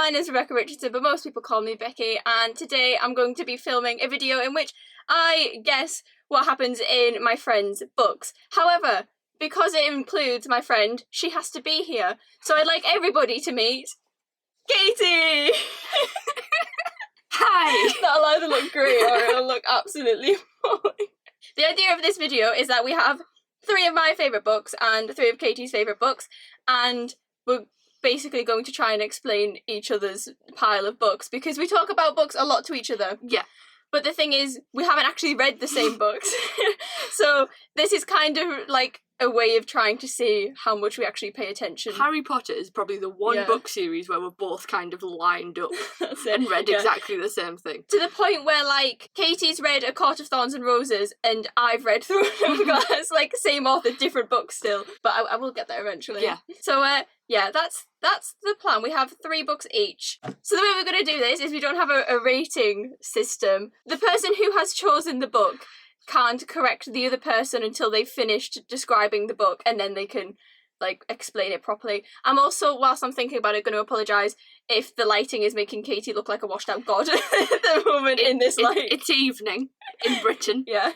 my name is Rebecca Richardson, but most people call me Becky, and today I'm going to be filming a video in which I guess what happens in my friend's books. However, because it includes my friend, she has to be here. So I'd like everybody to meet Katie! Hi! That'll either look great or it'll look absolutely appalling. The idea of this video is that we have 3 of my favourite books and 3 of Katie's favourite books, and we're basically going to try and explain each other's pile of books, because we talk about books a lot to each other. Yeah. But the thing is, we haven't actually read the same books. So this is kind of like a way of trying to see how much we actually pay attention. Harry Potter is probably the one book series where we're both kind of lined up and read exactly the same thing. To the point where, like, Katie's read A Court of Thorns and Roses, and I've read Through a Glass, like, same author, different book still. But I will get there eventually. Yeah. So, yeah, that's the plan. We have 3 books each. So the way we're going to do this is we don't have a rating system. The person who has chosen the book can't correct the other person until they've finished describing the book, and then they can, like, explain it properly. I'm also, whilst I'm thinking about it, going to apologise if the lighting is making Katie look like a washed out god at the moment in this light. It's evening in Britain. Yeah.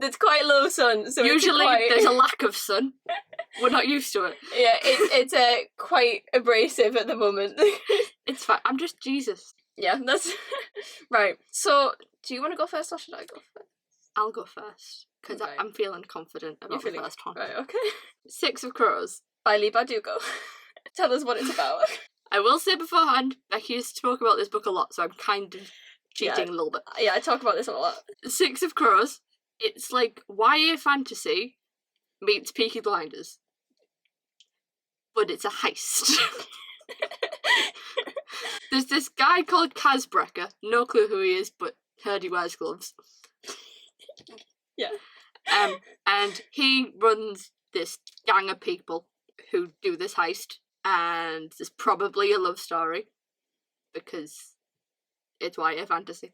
There's quite low sun, so usually there's a lack of sun. We're not used to it. Yeah, it's quite abrasive at the moment. It's fine. I'm just Jesus. Yeah, that's... Right. So, do you want to go first or should I go first? I'll go first, because Okay. I'm feeling confident about the first one. Right, okay. 6 of Crows. By Lee Bardugo. Tell us what it's about. I will say beforehand, Becky has spoke about this book a lot, so I'm kind of cheating a little bit. Yeah, I talk about this a lot. 6 of Crows. It's like YA fantasy meets Peaky Blinders. But it's a heist. There's this guy called Kazbrecker, no clue who he is, but heard he wears gloves. Yeah. And he runs this gang of people who do this heist, and there's probably a love story, because it's YA fantasy.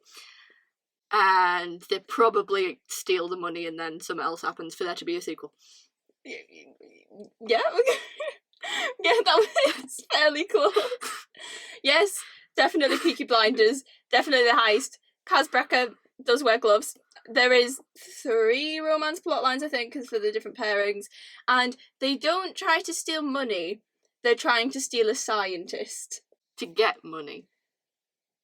And they probably steal the money and then something else happens for there to be a sequel. Yeah. Yeah, that was fairly close. Yes, definitely Peaky Blinders, definitely the heist. Kazbrecker does wear gloves. There is 3 romance plot lines, I think, because for the different pairings, and they don't try to steal money, they're trying to steal a scientist. To get money.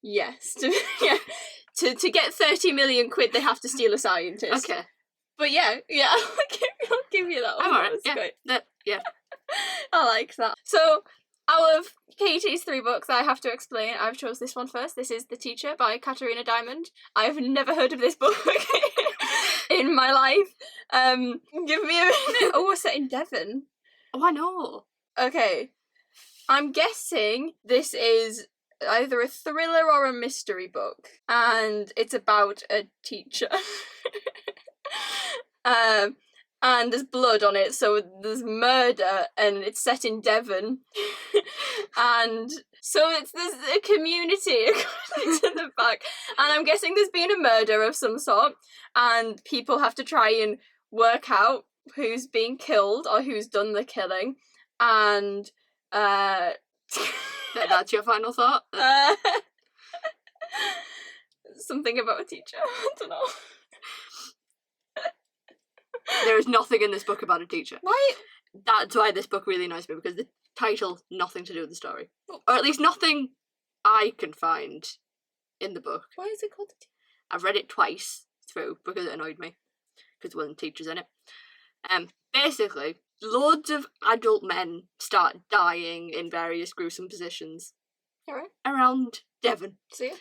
Yes. To get 30 million quid, they have to steal a scientist. Okay. But yeah, I'll give you that one. I'm alright, That was great. Yeah. I like that. So, out of Katie's 3 books I have to explain, I've chose this one first. This is The Teacher by Katarina Diamond. I've never heard of this book in my life. Give me a minute. Oh, we're set in Devon. Oh, I know. Okay. I'm guessing this is either a thriller or a mystery book, and it's about a teacher. And there's blood on it, so there's murder, and it's set in Devon. And so there's a community according to the back. And I'm guessing there's been a murder of some sort, and people have to try and work out who's being killed or who's done the killing. And That's your final thought? Something about a teacher. I don't know. There is nothing in this book about a teacher. Why? That's why this book really annoys me, because the title, nothing to do with the story. Or at least nothing I can find in the book. Why is it called a teacher? I've read it twice through because it annoyed me, because there wasn't teachers in it. Basically, loads of adult men start dying in various gruesome positions. Alright. Around Devon. See?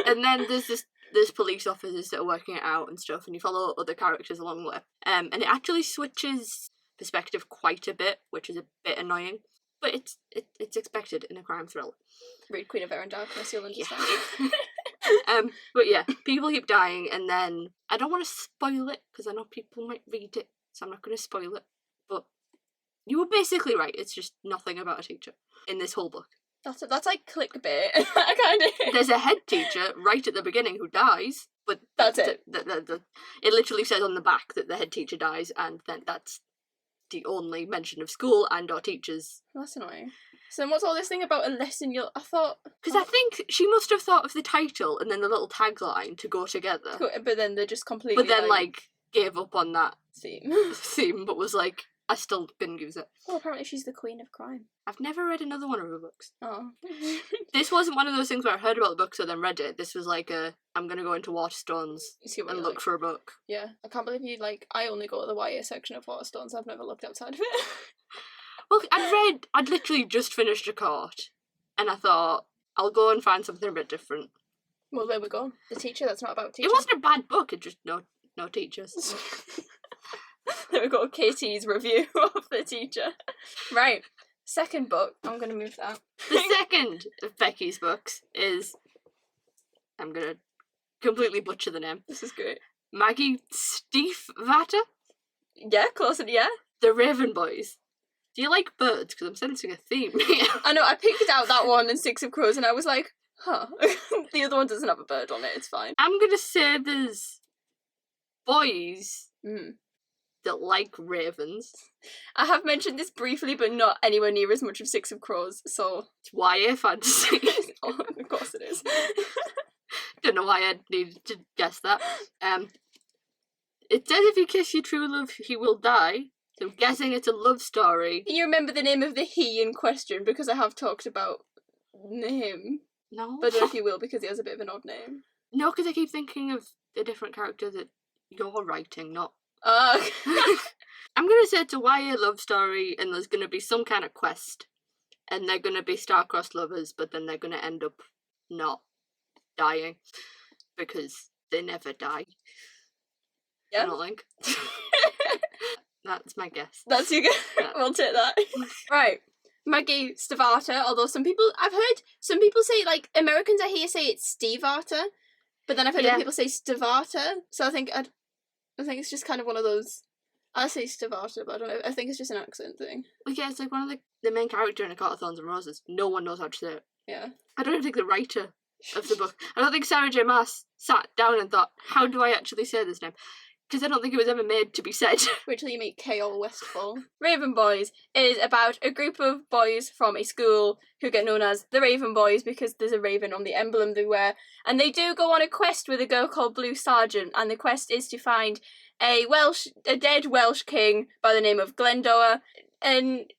And then there's police officers that are working it out and stuff, and you follow other characters along the way. And it actually switches perspective quite a bit, which is a bit annoying. But it's expected in a crime thriller. Read Queen of Air and Darkness, you'll understand. Yeah. But yeah, people keep dying, and then I don't want to spoil it because I know people might read it, so I'm not going to spoil it. But you were basically right. It's just nothing about a teacher in this whole book. That's like clickbait. Kind of. There's a head teacher right at the beginning who dies, but that's it. It literally says on the back that the head teacher dies, and then that's the only mention of school and or teachers. That's annoying. So then what's all this thing about a lesson I thought... Because I think she must have thought of the title and then the little tagline to go together. But then they're just completely... But then, gave up on that theme, but was like, I still couldn't use it. Oh, apparently she's the queen of crime. I've never read another one of her books. Oh. This wasn't one of those things where I heard about the book so then read it. This was like I'm going to go into Waterstones and look for a book. Yeah. I can't believe you, I only go to the YA section of Waterstones. I've never looked outside of it. Well, I'd literally just finished a court, and I thought, I'll go and find something a bit different. Well, there we go. The teacher, that's not about teachers. It wasn't a bad book, it just no teachers. There we go, Katie's review of The Teacher. Right, second book. I'm going to move that. The second of Becky's books is, I'm going to completely butcher the name. This is great. Maggie Stiefvater? Yeah, close enough, yeah. The Raven Boys. Do you like birds? Because I'm sensing a theme here. I know, I picked out that one in Six of Crows and I was like, huh. The other one doesn't have a bird on it, it's fine. I'm going to say there's boys that like ravens. I have mentioned this briefly, but not anywhere near as much of Six of Crows, so... It's YA fantasy. Oh, of course it is. Don't know why I needed to guess that. It says if you kiss your true love, he will die. So I'm guessing it's a love story. Can you remember the name of the he in question? Because I have talked about him. No. But I don't know if you will, because he has a bit of an odd name. No, because I keep thinking of a different character that you're writing, not... Okay. I'm going to say it's a YA love story, and there's going to be some kind of quest. And they're going to be star-crossed lovers, but then they're going to end up not dying. Because they never die. Yeah. I don't think. That's my guess. That's your guess. Yeah. We'll take that. Right. Maggie Stiefvater, although I've heard some people say, Americans I hear say it's Stiefvater, but then I've heard other people say Stiefvater, so I think it's just kind of one of those, I say Stiefvater, but I don't know, I think it's just an accent thing. Well, yeah, it's like one of the main character in A Court of Thorns and Roses. No one knows how to say it. Yeah. I don't even think the writer of the book, I don't think Sarah J Maas sat down and thought, how do I actually say this name? Because I don't think it was ever made to be said. Wait till you meet K.O. Westfall. Raven Boys is about a group of boys from a school who get known as the Raven Boys because there's a raven on the emblem they wear. And they do go on a quest with a girl called Blue Sergeant, and the quest is to find a dead Welsh king by the name of Glendora. And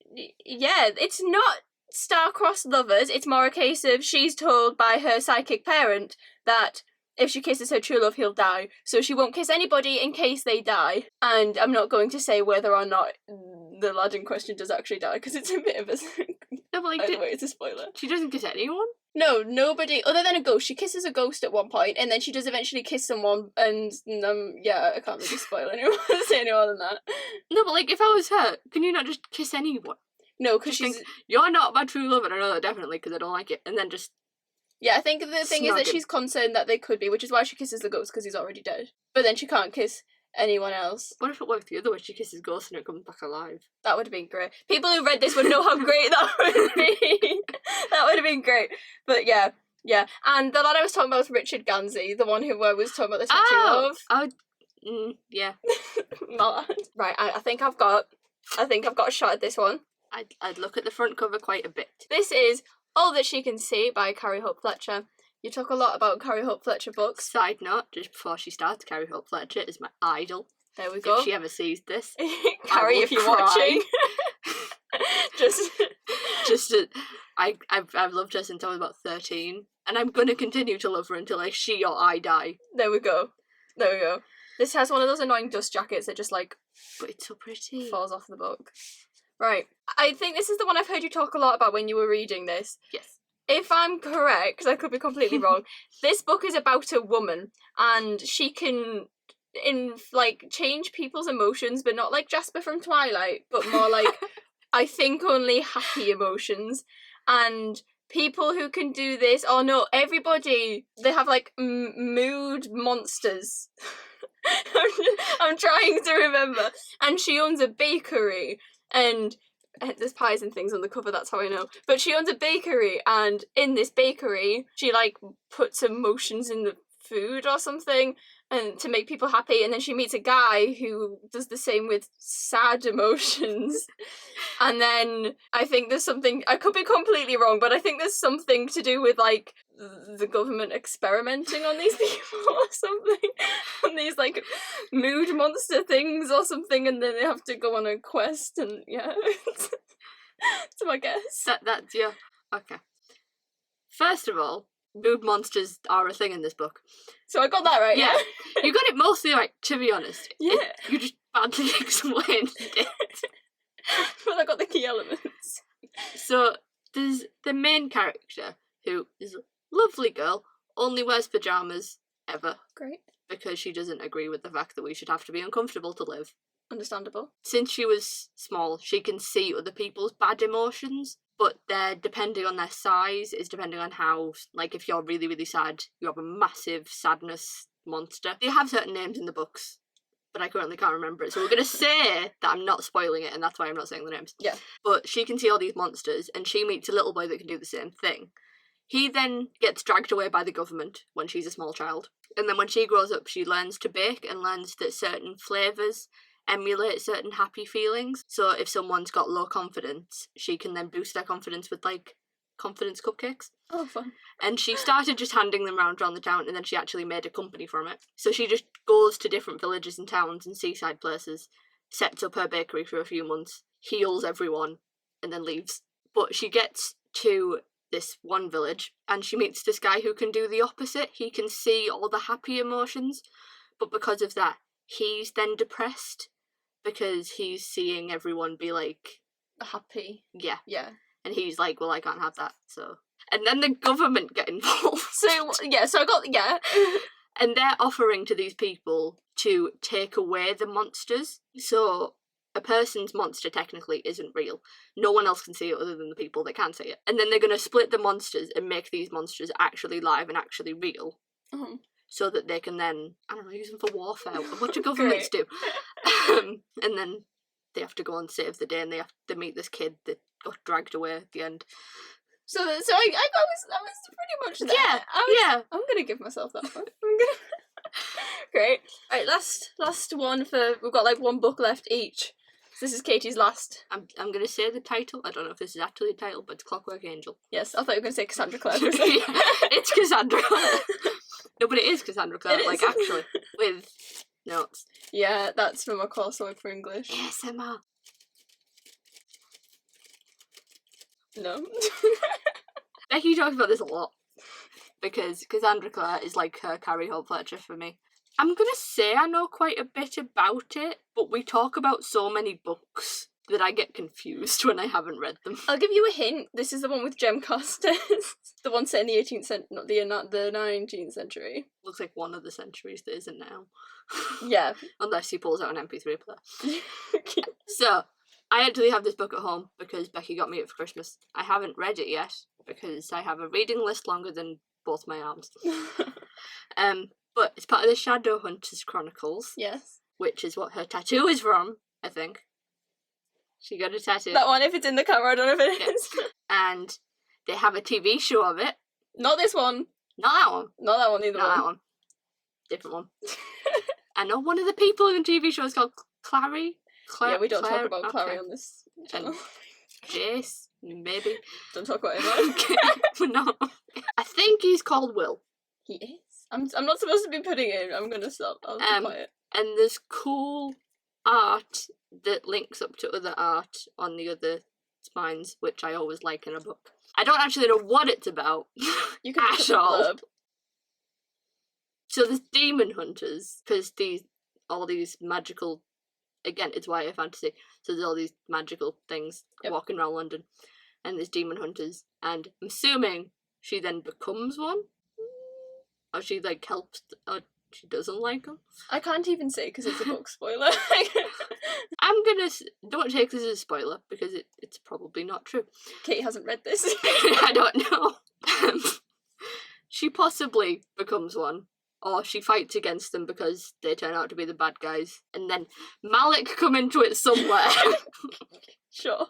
yeah, it's not star-crossed lovers, it's more a case of she's told by her psychic parent that if she kisses her true love, he'll die. So she won't kiss anybody in case they die. And I'm not going to say whether or not the lad in question does actually die, because it's a bit of a... No, but Either way, it's a spoiler. She doesn't kiss anyone? No, nobody, other than a ghost. She kisses a ghost at one point, and then she does eventually kiss someone, and yeah, I can't really spoil anyone, say any more than that. No, but if I was her, can you not just kiss anyone? No, because she's... You're not my true love, and I know that definitely, because I don't like it, and then just... Yeah, I think the thing is that she's concerned that they could be, which is why she kisses the ghost, because he's already dead. But then she can't kiss anyone else. What if it worked the other way? She kisses ghosts and it comes back alive. That would have been great. People who read this would know how great that would be. That would have been great. But yeah. And the lad I was talking about was Richard Gansey, the one who I was talking about the tattoo of. Yeah. My lad. Right, I think I've got a shot at this one. I'd look at the front cover quite a bit. This is All That She Can See by Carrie Hope Fletcher. You talk a lot about Carrie Hope Fletcher books. Side note, just before she starts, Carrie Hope Fletcher is my idol. There we go. If she ever sees this, Carrie, if you're watching, I've loved her since I was about 13, and I'm gonna continue to love her until she or I die. There we go. This has one of those annoying dust jackets that just but it's so pretty. Falls off the book. Right. I think this is the one I've heard you talk a lot about when you were reading this. Yes. If I'm correct, because I could be completely wrong, this book is about a woman, and she can change people's emotions, but not like Jasper from Twilight, but more I think only happy emotions. And people who can do this, everybody, they have mood monsters. I'm trying to remember. And she owns a bakery, and there's pies and things on the cover, that's how I know. But she owns a bakery, and in this bakery, she puts emotions in the food or something, and to make people happy, and then she meets a guy who does the same with sad emotions. And then I think there's something, I could be completely wrong, but I think there's something to do with like the government experimenting on these people or something, on these like mood monster things or something, and then they have to go on a quest, and yeah. That's my guess. That's yeah. Okay. First of all, mood monsters are a thing in this book. So I got that right, yeah? You got it mostly right, to be honest. Yeah. You just badly explained it. But I got the key elements. So, there's the main character, who is a lovely girl, only wears pyjamas ever. Great. Because she doesn't agree with the fact that we should have to be uncomfortable to live. Understandable. Since she was small, she can see other people's bad emotions, but they're depending on their size, is depending on how, like, if you're really, really sad, you have a massive sadness monster. They have certain names in the books, but I currently can't remember it, so we're going to say that I'm not spoiling it, and that's why I'm not saying the names. Yeah. But she can see all these monsters, and she meets a little boy that can do the same thing. He then gets dragged away by the government when she's a small child, and then when she grows up, she learns to bake and learns that certain flavours emulate certain happy feelings. So if someone's got low confidence, she can then boost their confidence with, like, confidence cupcakes. Oh, fun. And she started just handing them around the town, and then she actually made a company from it. So she just goes to different villages and towns and seaside places, sets up her bakery for a few months, heals everyone, and then leaves. But she gets to this one village, and she meets this guy who can do the opposite. He can see all the happy emotions, but because of that, he's then depressed, because he's seeing everyone be like, Happy. yeah. Yeah. And he's like, well, I can't have that, so. And then the government get involved. So I got, yeah. And they're offering to these people to take away the monsters. So a person's monster technically isn't real. No one else can see it other than the people that can see it. And then they're going to split the monsters and make these monsters actually live and actually real. Uh-huh. So that they can then, I don't know, use them for warfare. What do governments do? And then they have to go and save the day, and they have to meet this kid that got dragged away at the end. So I was pretty much there. Yeah. I'm gonna give myself that one. Great. Right, last one for, we've got like one book left each. This is Katie's last. I'm gonna say the title. I don't know if this is actually a title, but it's Clockwork Angel. Yes, I thought you were gonna say Cassandra Clare. Yeah, it's Cassandra Clare. No, but it is Cassandra Clare, like, actually, with notes. Yeah, that's from a coursework for English. ASMR. No. Becky talks about this a lot, because Cassandra Clare is like her Carrie Fletcher for me. I'm gonna say I know quite a bit about it, but we talk about so many books that I get confused when I haven't read them. I'll give you a hint. This is the one with Jem Costers. The one set in the 18th century, not the 19th century. Looks like one of the centuries that isn't now. Yeah. Unless he pulls out an MP3 player. So, I actually have this book at home because Becky got me it for Christmas. I haven't read it yet because I have a reading list longer than both my arms. But it's part of the Shadowhunters Chronicles. Yes. Which is what her tattoo is from, I think. She got a tattoo. That one, if it's in the camera, I don't know if it is. And they have a TV show of it. Not this one. Not that one. Not that one either. Not that one. Different one. I know one of the people in the TV show is called Clary. Yeah, we don't talk about Clary on this channel. Jace, maybe. Don't talk about him. Okay. No. I think he's called Will. He is. I'm not supposed to be putting it in. I'm gonna stop. I'll be quiet. And there's cool art that links up to other art on the other spines, which I always like in a book. I don't actually know what it's about. You can at all. So there's demon hunters, because all these magical, again, it's YA fantasy, so there's all these magical things walking around London, and there's demon hunters, and I'm assuming she then becomes one? Or she, like, helps, or she doesn't like them? I can't even say because it's a book spoiler. I'm gonna, don't take this as a spoiler, because it's probably not true. Kate hasn't read this. I don't know. She possibly becomes one, or she fights against them because they turn out to be the bad guys, and then Malik come into it somewhere. Sure.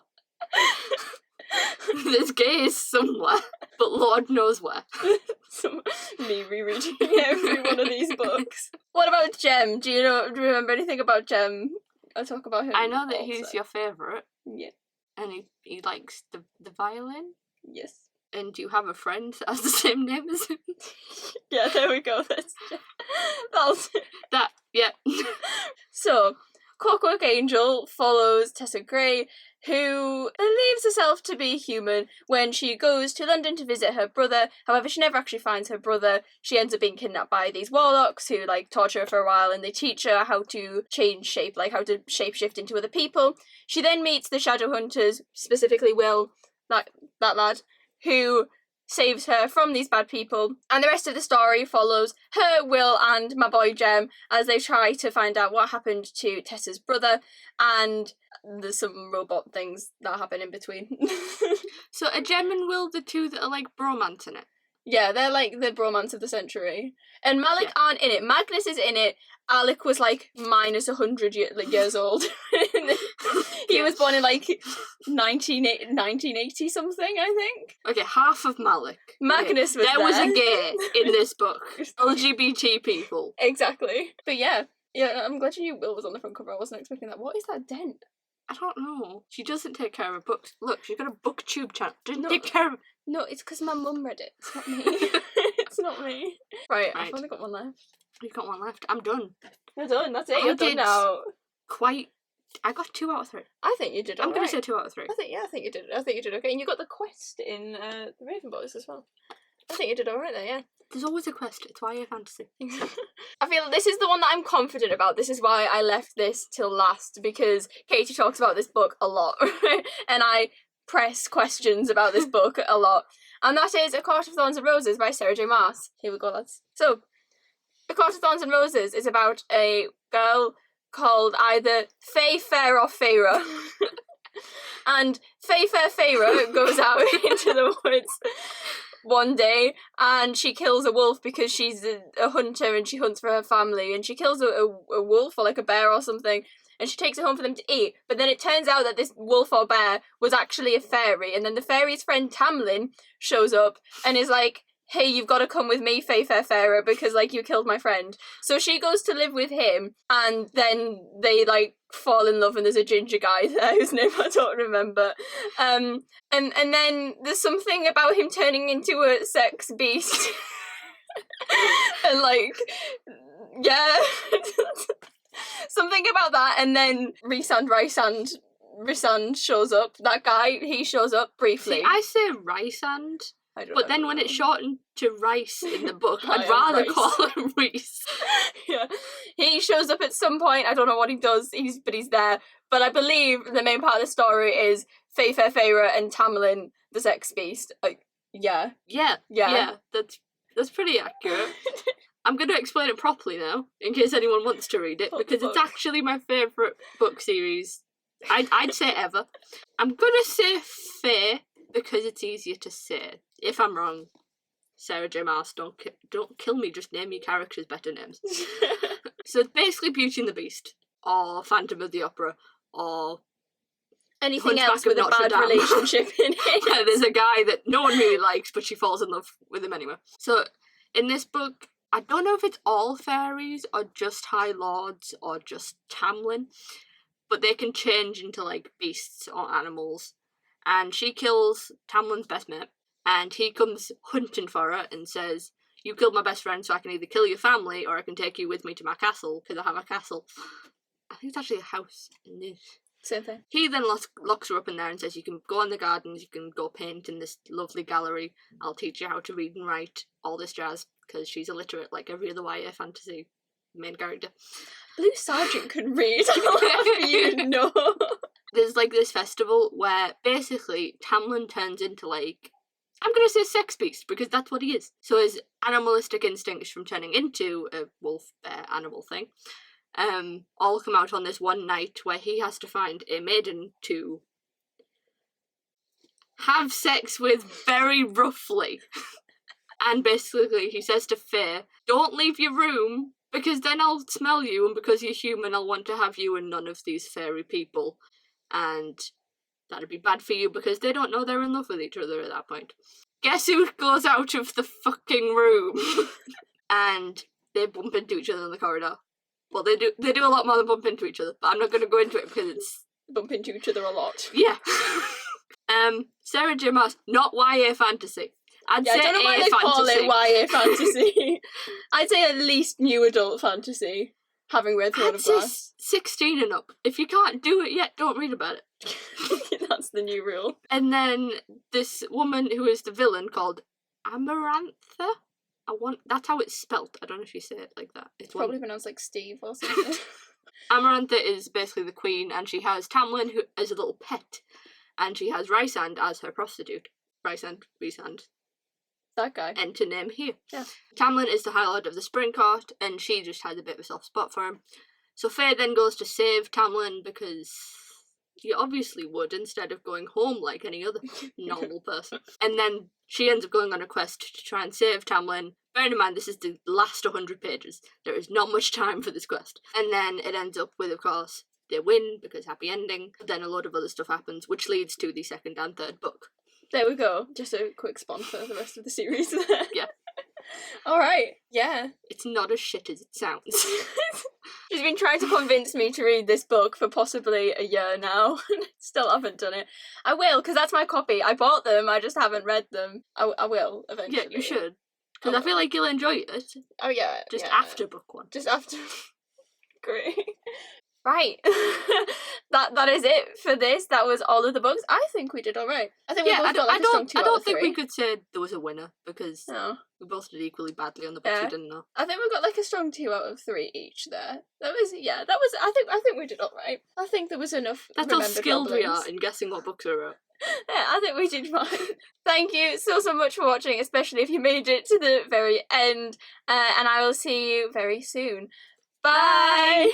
There's gays somewhere, but Lord knows where. Me rereading every one of these books. What about Jem? Do you remember anything about Jem? I'll talk about him. I know that also. he's your favourite. Yeah. And he likes the violin. Yes. And you have a friend that has the same name as him. Yeah, there we go. Yeah. So, Coco Angel follows Tessa Gray, who believes herself to be human when she goes to London to visit her brother. However, she never actually finds her brother. She ends up being kidnapped by these warlocks who, torture her for a while, and they teach her how to change shape, how to shapeshift into other people. She then meets the Shadow Hunters, specifically Will, that lad, who saves her from these bad people, and the rest of the story follows her, Will, and my boy Jem as they try to find out what happened to Tessa's brother, and there's some robot things that happen in between. So are Jem and Will the two that are bromance in it? Yeah, they're the bromance of the century. And Malik aren't in it. Magnus is in it. Alec was minus 100 years old. He was born in 1980 something, I think. Okay, half of Malik. Magnus was there. Was a gay in this book. LGBT people. Exactly. But yeah, I'm glad you knew Will was on the front cover. I wasn't expecting that. What is that dent? I don't know. She doesn't take care of her books. Look, she's got a booktube channel. Didn't take care of. No, it's because my mum read it. It's not me. It's not me. Right, I've only got one left. You've got one left. I'm done. You're done. That's it. You're done now. I got 2 out of 3. I think you did. I'm going to say 2 out of 3. I think you did. I think you did okay. And you got the quest in the Raven Boys as well. I think you did alright there. Yeah. There's always a quest. It's why I fantasy. I feel like this is the one that I'm confident about. This is why I left this till last, because Katie talks about this book a lot, and I press questions about this book a lot. And that is A Court of Thorns and Roses by Sarah J. Maas. Here we go, lads. So, A Court of Thorns and Roses is about a girl called either Faye Fair or Feyre. And Faye Fair Feyre goes out into the woods one day and she kills a wolf because she's a hunter and she hunts for her family, and she kills a wolf or a bear or something, and she takes it home for them to eat. But then it turns out that this wolf or bear was actually a fairy, and then the fairy's friend Tamlin shows up and is like, hey, you've got to come with me, Faye Fair Fairer, because you killed my friend. So she goes to live with him, and then they fall in love, and there's a ginger guy there whose name I don't remember. And then there's something about him turning into a sex beast. And yeah. Something about that, and then Rysand shows up. That guy, he shows up briefly. See, I say Rysand. But then when it's shortened to Rice in the book, I'd rather call him Reese. Yeah. He shows up at some point. I don't know what he does, but he's there. But I believe the main part of the story is Faye Fair Feyre and Tamlin, the sex beast. Yeah. Yeah. That's pretty accurate. I'm going to explain it properly now, in case anyone wants to read it, because it's actually my favourite book series. I'd say ever. I'm going to say Faye, because it's easier to say. If I'm wrong, Sarah J. Maas, don't kill me, just name your characters better names. So it's basically Beauty and the Beast, or Phantom of the Opera, or anything else with a bad relationship in it. Yeah, there's a guy that no one really likes, but she falls in love with him anyway. So in this book, I don't know if it's all fairies, or just High Lords, or just Tamlin, but they can change into beasts or animals. And she kills Tamlin's best mate, and he comes hunting for her and says, you killed my best friend, so I can either kill your family or I can take you with me to my castle, because I have a castle. I think it's actually a house in this. Same thing. He then locks her up in there and says, you can go in the gardens, you can go paint in this lovely gallery, I'll teach you how to read and write, all this jazz, because she's illiterate like every other YA fantasy main character. Blue Sergeant can read, you know. There's this festival where basically Tamlin turns into I'm going to say sex beast, because that's what he is. So his animalistic instincts from turning into a wolf bear animal thing all come out on this one night where he has to find a maiden to have sex with very roughly. And basically he says to Faye, don't leave your room, because then I'll smell you, and because you're human I'll want to have you and none of these fairy people. And That'd be bad for you because they don't know they're in love with each other at that point. Guess who goes out of the fucking room? And they bump into each other in the corridor. Well, they do a lot more than bump into each other, but I'm not going to go into it because it's... Bump into each other a lot. Yeah. Sarah J. Maas, not YA fantasy. I'd say I don't know why they call it YA fantasy. I'd say at least new adult fantasy, having read Throne of Glass. 16 and up. If you can't do it yet, don't read about it. That's the new rule. And then this woman who is the villain called Amarantha. That's how it's spelt. I don't know if you say it like that. It's probably pronounced like Steve or something. Amarantha is basically the queen, and she has Tamlin who as a little pet, and she has Rysand as her prostitute. Rysand. That guy. Enter name here. Yeah. Tamlin is the High Lord of the Spring Court, and she just has a bit of a soft spot for him. So Faye then goes to save Tamlin because you obviously would, instead of going home like any other normal person. And then she ends up going on a quest to try and save Tamlin. Bearing in mind, this is the last 100 pages. There is not much time for this quest. And then it ends up with, of course, they win because happy ending. Then a load of other stuff happens, which leads to the second and third book. There we go. Just a quick spawn for the rest of the series there. Yeah. Alright, yeah. It's not as shit as it sounds. She's been trying to convince me to read this book for possibly a year now. Still haven't done it. I will, because that's my copy. I bought them, I just haven't read them. I will, eventually. Yeah, you should. Because I feel like you'll enjoy it. Oh, yeah. Just yeah. after book one. Just after. Great. Right. that is it for this. That was all of the books. I think we did alright. I think we both got like a strong 2 out of 3. I don't think we could say there was a winner because we both did equally badly on the books we didn't know. I think we got like a strong 2 out of 3 each there. I think we did alright. I think there was enough. That's how skilled we are in guessing what books are out. Yeah, I think we did fine. Thank you so much for watching, especially if you made it to the very end. And I will see you very soon. Bye!